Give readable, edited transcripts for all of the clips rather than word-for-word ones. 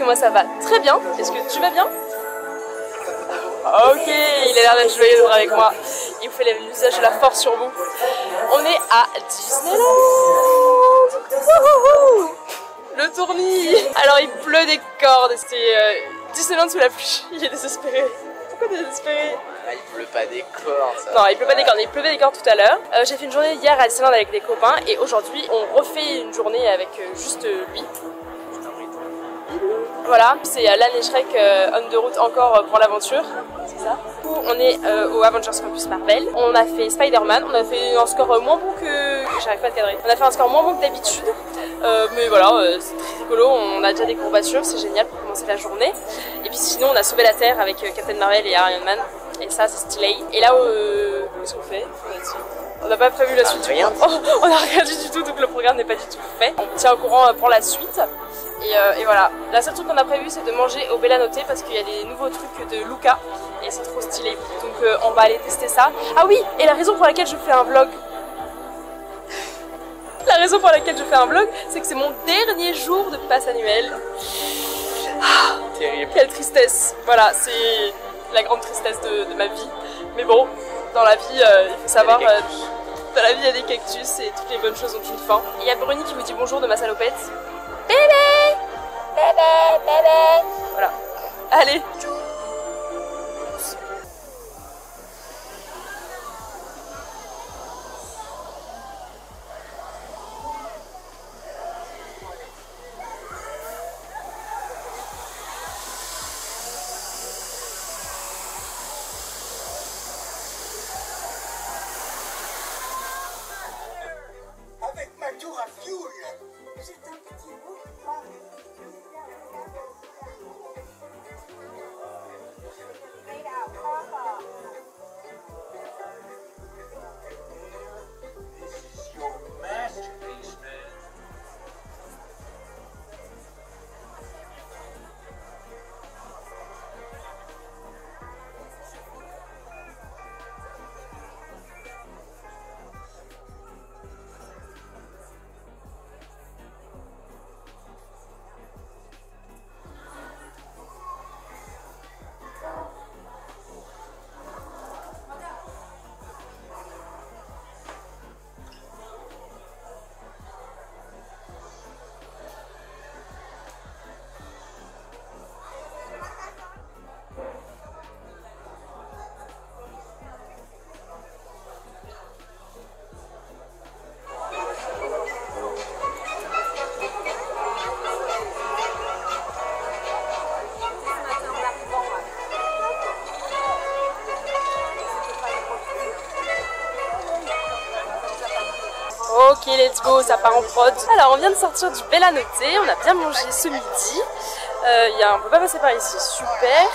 moi ça va très bien. Est-ce que tu vas bien? Ok, il a l'air d'être joyeux avec moi. Il vous fait l'usage de la force sur vous. On est à Disneyland. Wouhou, le tournis. Alors il pleut des cordes. C'est Disneyland sous la pluie. Il est désespéré. Pourquoi t'es désespéré? Ah, il pleut pas des cordes, ça. Non, il pleut pas des cordes, il pleuvait des cordes tout à l'heure. J'ai fait une journée hier à Disneyland avec des copains et aujourd'hui on refait une journée avec juste lui. Voilà, c'est Lan et Shrek on the route encore pour l'aventure. C'est ça. Du coup, on est au Avengers Campus Marvel. On a fait Spider-Man, on a fait un score moins bon que... J'arrive pas à te cadrer. On a fait un score moins bon que d'habitude. Mais voilà, c'est très rigolo, on a déjà des courbatures, c'est génial pour commencer la journée. Et puis sinon, on a sauvé la Terre avec Captain Marvel et Iron Man. Et ça, c'est stylé. Et là, qu'est-ce qu'on fait? On n'a pas prévu la suite. Rien. Oh, on n'a rien dit du tout, donc le programme n'est pas du tout fait. On tient au courant pour la suite. Et voilà. La seule truc qu'on a prévu, c'est de manger au Bella Notte parce qu'il y a des nouveaux trucs de Luca. Et c'est trop stylé. Donc on va aller tester ça. Ah oui, et la raison pour laquelle je fais un vlog. La raison pour laquelle je fais un vlog, c'est que c'est mon dernier jour de passe annuel. Ah, terrible. Quelle tristesse. Voilà, c'est la grande tristesse de ma vie. Mais bon, dans la vie, il faut savoir, dans la vie il y a des cactus et toutes les bonnes choses ont une fin. Il y a Bruni qui vous dit bonjour de ma salopette. Bébé, bébé, bébé. Voilà. Allez. Ok, let's go, ça part en prod. Alors, on vient de sortir du Bella Notte, on a bien mangé ce midi. On peut pas passer par ici, super.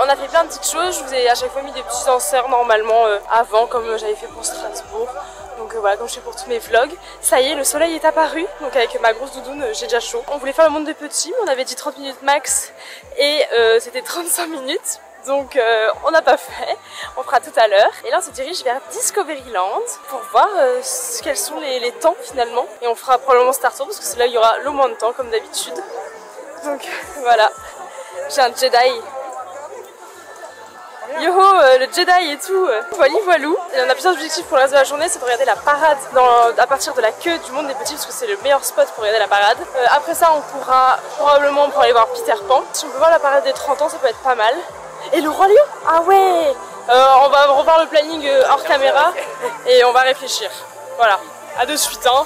On a fait plein de petites choses, je vous ai à chaque fois mis des petits inserts normalement avant, comme j'avais fait pour Strasbourg. Donc voilà, comme je fais pour tous mes vlogs. Ça y est, le soleil est apparu, donc avec ma grosse doudoune, j'ai déjà chaud. On voulait faire le monde des petits, mais on avait dit 30 minutes max, et c'était 35 minutes. Donc on n'a pas fait, on fera tout à l'heure. Et là on se dirige vers Discoveryland pour voir quels sont les temps finalement. Et on fera probablement Star Tours parce que c'est là où il y aura le moins de temps comme d'habitude. Donc voilà, j'ai un Jedi. Yoho, le Jedi et tout. Voilà, voilou. Et on a plusieurs objectifs pour le reste de la journée, c'est de regarder la parade à partir de la queue du monde des petits parce que c'est le meilleur spot pour regarder la parade. Après ça on pourra probablement pour aller voir Peter Pan. Si on peut voir la parade des 30 ans ça peut être pas mal. Et le Roi Lion? Ah ouais. On va revoir le planning hors caméra et on va réfléchir. Voilà, à de suite hein.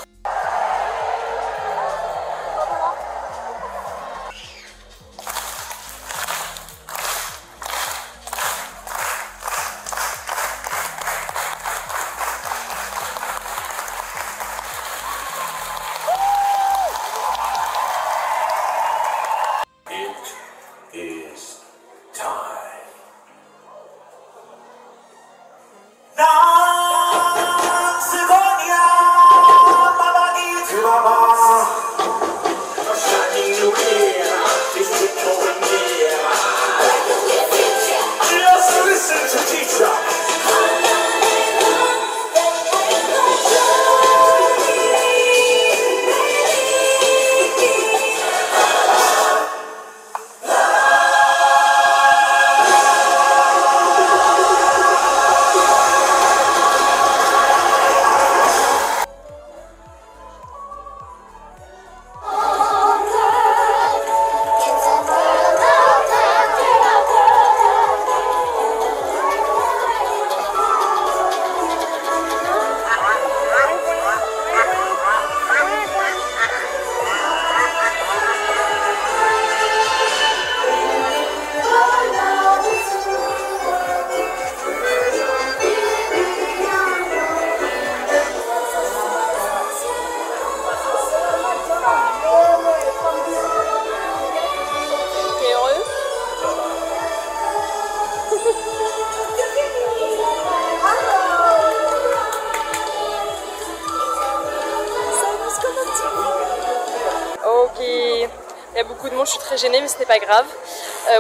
je suis très gênée, mais ce n'est pas grave.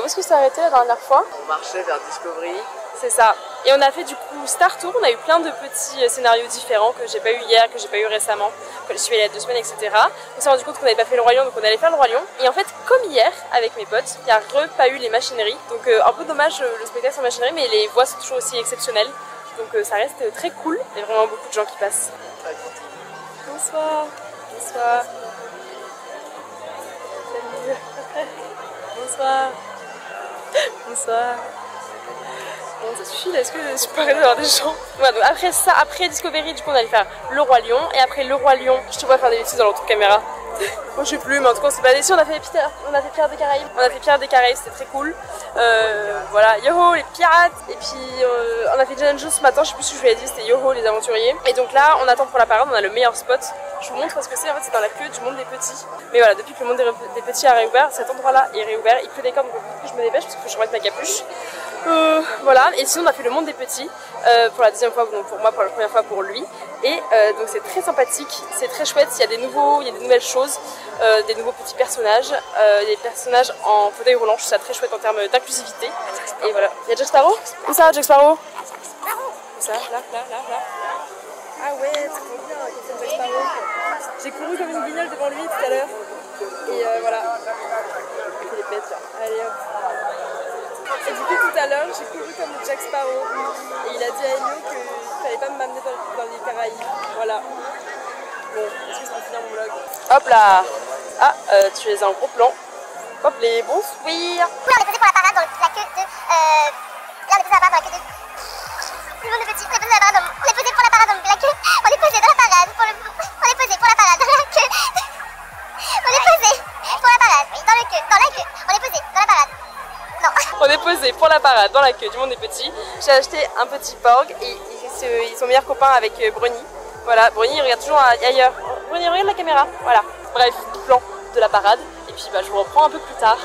Où est-ce que ça a arrêté la dernière fois? On marchait vers Discovery. C'est ça. Et on a fait du coup Star Tour, on a eu plein de petits scénarios différents que j'ai pas eu hier, que j'ai pas eu récemment, que je suis allée il y a 2 semaines, etc. On s'est rendu compte qu'on n'avait pas fait le Roi Lion, donc on allait faire le Roi Lion. Et en fait, comme hier, avec mes potes, il n'y a pas eu les machineries. Donc un peu dommage le spectacle sans machinerie, mais les voix sont toujours aussi exceptionnelles. Donc ça reste très cool, il y a vraiment beaucoup de gens qui passent. Bonsoir. Bonsoir. Salut. Bonsoir. Bonsoir. Bon, ça suffit là, est-ce que je peux arrêter d'avoir des gens? Voilà, donc après ça, après Discovery, du coup on allait faire le Roi Lion. Et après le Roi Lion, je te vois faire des bêtises dans l'autre caméra. Moi je sais plus, mais en tout cas on s'est pas déçus, on a fait Pierre des Caraïbes. On a fait Pierre des Caraïbes, c'était très cool. Voilà, yoho les pirates. Et puis on a fait Indiana Jones ce matin, je sais plus ce que je lui ai dit, c'était yoho les aventuriers. Et donc là on attend pour la parade, on a le meilleur spot. Je vous montre ce que c'est, en fait c'est dans la queue du monde des petits. Mais voilà, depuis que le monde des petits a réouvert, cet endroit là est réouvert, il pleut des cordes, donc je me dépêche parce que je remette ma capuche. Voilà, et sinon on a fait le monde des petits pour la deuxième fois, donc pour moi, pour la première fois pour lui. Et donc c'est très sympathique, c'est très chouette, il y a des nouvelles choses, des nouveaux petits personnages, des personnages en fauteuil roulant, je trouve ça très chouette en termes d'inclusivité. Et voilà, il y a Jack Sparrow. Où ça, Jack Sparrow? Où ça? Là. Ah ouais, c'est trop bien, Jack Sparrow. J'ai couru comme une guignole devant lui tout à l'heure. Et voilà. Il est bête là. Allez hop. Et du coup tout à l'heure j'ai couru comme Jack Sparrow. Et il a dit à Elio qu'il fallait pas m'amener dans les Caraïbes. Voilà. Bon, est-ce que ça va finir mon vlog? Hop là. Ah, tu es en gros plan. Hop les bonsoir. Oui, on est posé pour la parade dans la queue de... Là on est posé pour la parade dans la queue de... Le monde est petit, on est posé pour la parade dans la queue. On est posé dans la parade pour le... On est posé pour la parade dans la queue. On est posé pour la parade dans la queue. On est posé dans la parade. Non. On est posé pour la parade dans la queue du monde des petits. J'ai acheté un petit porg et ils sont meilleurs copains avec Bruni. Voilà, Bruni il regarde toujours ailleurs. Bruni regarde la caméra. Voilà. Bref, plan de la parade. Et puis je vous reprends un peu plus tard.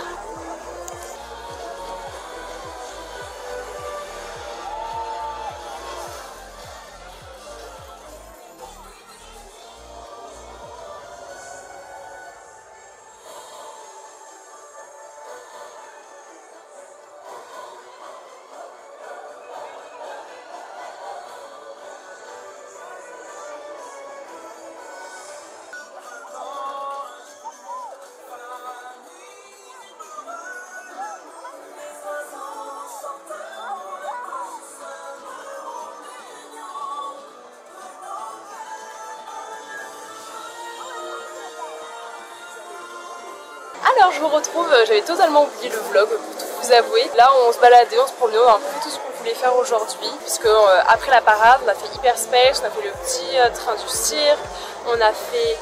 Alors je vous retrouve, j'avais totalement oublié le vlog pour tout vous avouer. Là on se baladait, on se promenait, on a fait tout ce qu'on voulait faire aujourd'hui. Puisque après la parade, on a fait Hyperspace, on a fait le petit train du cirque, on a fait...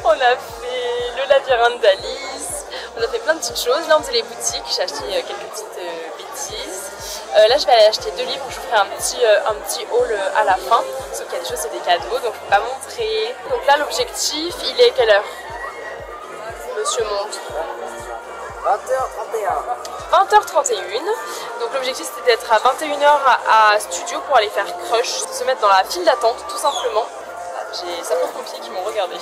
on a fait le labyrinthe d'Alice, on a fait plein de petites choses. Là on faisait les boutiques, j'ai acheté quelques petites bêtises. Là je vais aller acheter 2 livres, je vous ferai un petit haul à la fin. Sauf qu'il y a des choses, c'est des cadeaux, donc je ne peux pas montrer. Donc là l'objectif, il est quelle heure? Monsieur montre. 20h31. 20h31. Donc l'objectif c'était d'être à 21h à studio pour aller faire Crush, se mettre dans la file d'attente tout simplement. J'ai sapeurs-pompiers qui m'ont regardé.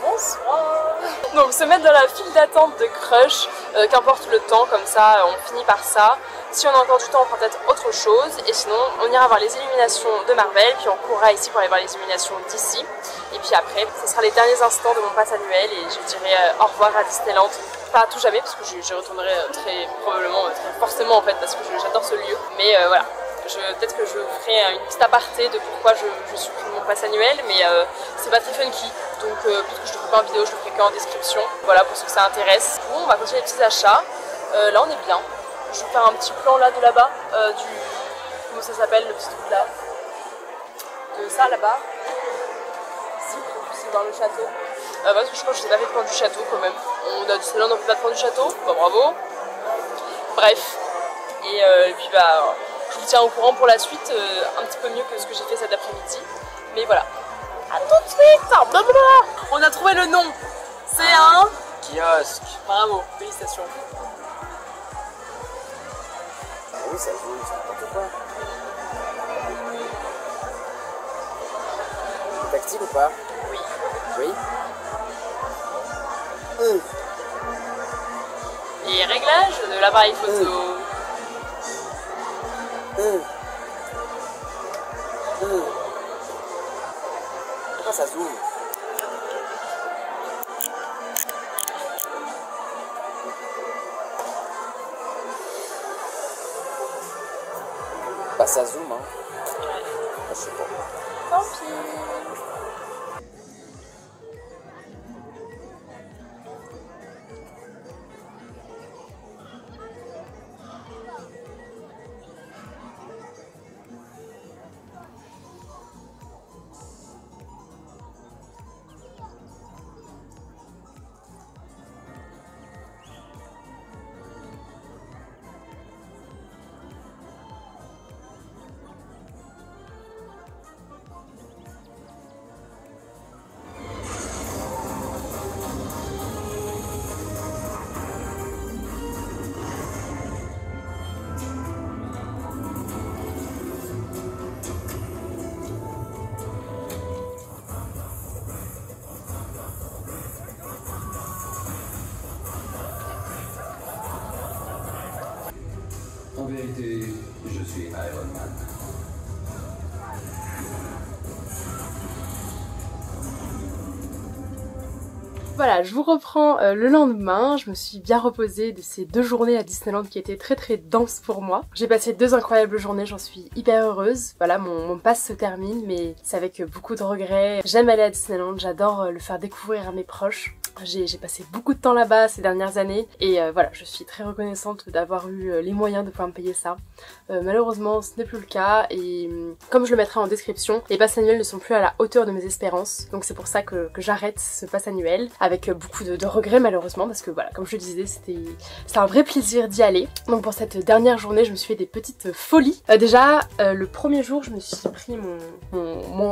Bonsoir. Donc se mettre dans la file d'attente de Crush, qu'importe le temps, comme ça on finit par ça. Si on a encore du temps on fera peut-être autre chose. Et sinon on ira voir les illuminations de Marvel, puis on courra ici pour aller voir les illuminations d'ici. Et puis après ce sera les derniers instants de mon pass annuel et je dirai au revoir à Disneyland. Pas à tout jamais parce que je retournerai très probablement, très forcément en fait parce que j'adore ce lieu. Mais voilà. Peut-être que je ferai une petite aparté de pourquoi je supprime mon pass annuel, mais c'est pas très funky, donc peut-être que je ne ferai pas en vidéo, je le ferai qu'en description, voilà pour ceux que ça intéresse. Bon, on va continuer les petits achats, là on est bien, je vais faire un petit plan là de là-bas, comment ça s'appelle le petit truc là, de ça là-bas, ici, pour que vous puissiez voir le château. Parce que je crois que je n'ai pas fait de plan du château quand même, on a Disneyland, on peut pas de plan du château, bah bravo, bref, et puis je vous tiens au courant pour la suite, un petit peu mieux que ce que j'ai fait cet après-midi. Mais voilà. A tout de suite. On a trouvé le nom. C'est un... kiosque. Bravo, félicitations. Ah oui, ça joue, c'est n'importe quoi. Tactile ou pas? Oui. Oui. Et réglage de l'appareil photo. Pourquoi ça zoome? Bah ça zoome hein. Ouais. Je sais pas. Tant pis. En vérité, je suis Iron Man. Voilà, je vous reprends le lendemain, je me suis bien reposée de ces 2 journées à Disneyland qui étaient très denses pour moi. J'ai passé 2 incroyables journées, j'en suis hyper heureuse. Voilà, mon pass se termine, mais c'est avec beaucoup de regrets. J'aime aller à Disneyland, j'adore le faire découvrir à mes proches. J'ai passé beaucoup de temps là-bas ces dernières années et voilà, je suis très reconnaissante d'avoir eu les moyens de pouvoir me payer ça. Malheureusement, ce n'est plus le cas et comme je le mettrai en description, les passes annuelles ne sont plus à la hauteur de mes espérances. Donc c'est pour ça que j'arrête ce pass annuel avec beaucoup de regrets malheureusement parce que voilà, comme je le disais, c'était un vrai plaisir d'y aller. Donc pour cette dernière journée, je me suis fait des petites folies. Déjà, le premier jour, je me suis pris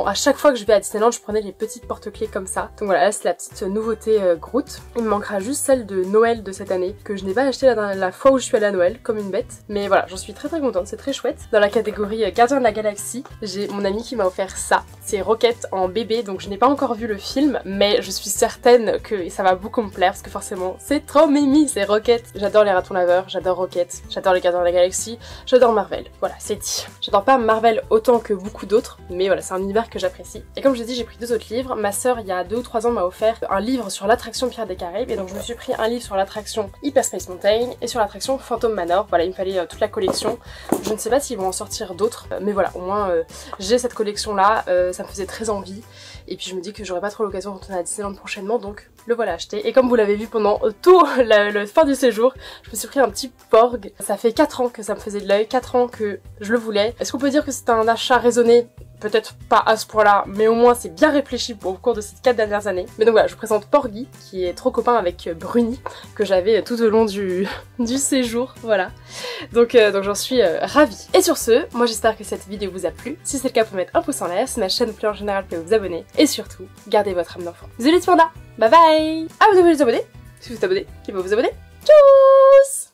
à chaque fois que je vais à Disneyland, je prenais les petites porte-clés comme ça. Donc voilà, là c'est la petite nouveauté Groot. Il me manquera juste celle de Noël de cette année que je n'ai pas acheté la fois où je suis allée à Noël comme une bête. Mais voilà, j'en suis très contente, c'est très chouette. Dans la catégorie Gardien de la Galaxie, j'ai mon ami qui m'a offert ça. C'est Rocket en bébé, donc je n'ai pas encore vu le film, mais je suis certaine que ça va beaucoup me plaire parce que forcément c'est trop mimi, c'est Rocket. J'adore les ratons laveurs, j'adore Rocket, j'adore les Gardiens de la Galaxie, j'adore Marvel. Voilà, c'est dit. J'adore pas Marvel autant que beaucoup d'autres, mais voilà, c'est un univers que j'apprécie. Et comme je l'ai dit, j'ai pris 2 autres livres. Ma sœur, il y a 2 ou 3 ans, m'a offert un livre sur l'attraction Pierre des Caraïbes et donc je me suis pris un livre sur l'attraction Hyper Space Mountain et sur l'attraction Phantom Manor. Voilà, il me fallait toute la collection. Je ne sais pas s'ils vont en sortir d'autres, mais voilà, au moins j'ai cette collection là, ça me faisait très envie et puis je me dis que j'aurai pas trop l'occasion de retourner à Disneyland prochainement, donc le voilà acheté. Et comme vous l'avez vu pendant tout le fin du séjour, je me suis pris un petit Porg. Ça fait 4 ans que ça me faisait de l'œil, 4 ans que je le voulais. Est-ce qu'on peut dire que c'est un achat raisonné? Peut-être pas à ce point-là, mais au moins c'est bien réfléchi au cours de ces 4 dernières années. Mais donc voilà, je vous présente Porgy, qui est trop copain avec Bruni, que j'avais tout au long du séjour, voilà. Donc j'en suis ravie. Et sur ce, moi j'espère que cette vidéo vous a plu. Si c'est le cas, vous pouvez mettre un pouce en l'air, si ma chaîne vous plaît en général, vous pouvez vous abonner. Et surtout, gardez votre âme d'enfant. Bisous les petits pandas, bye bye. Ah, vous devez vous abonner. Si vous êtes abonné, il faut vous abonner. Tchuss.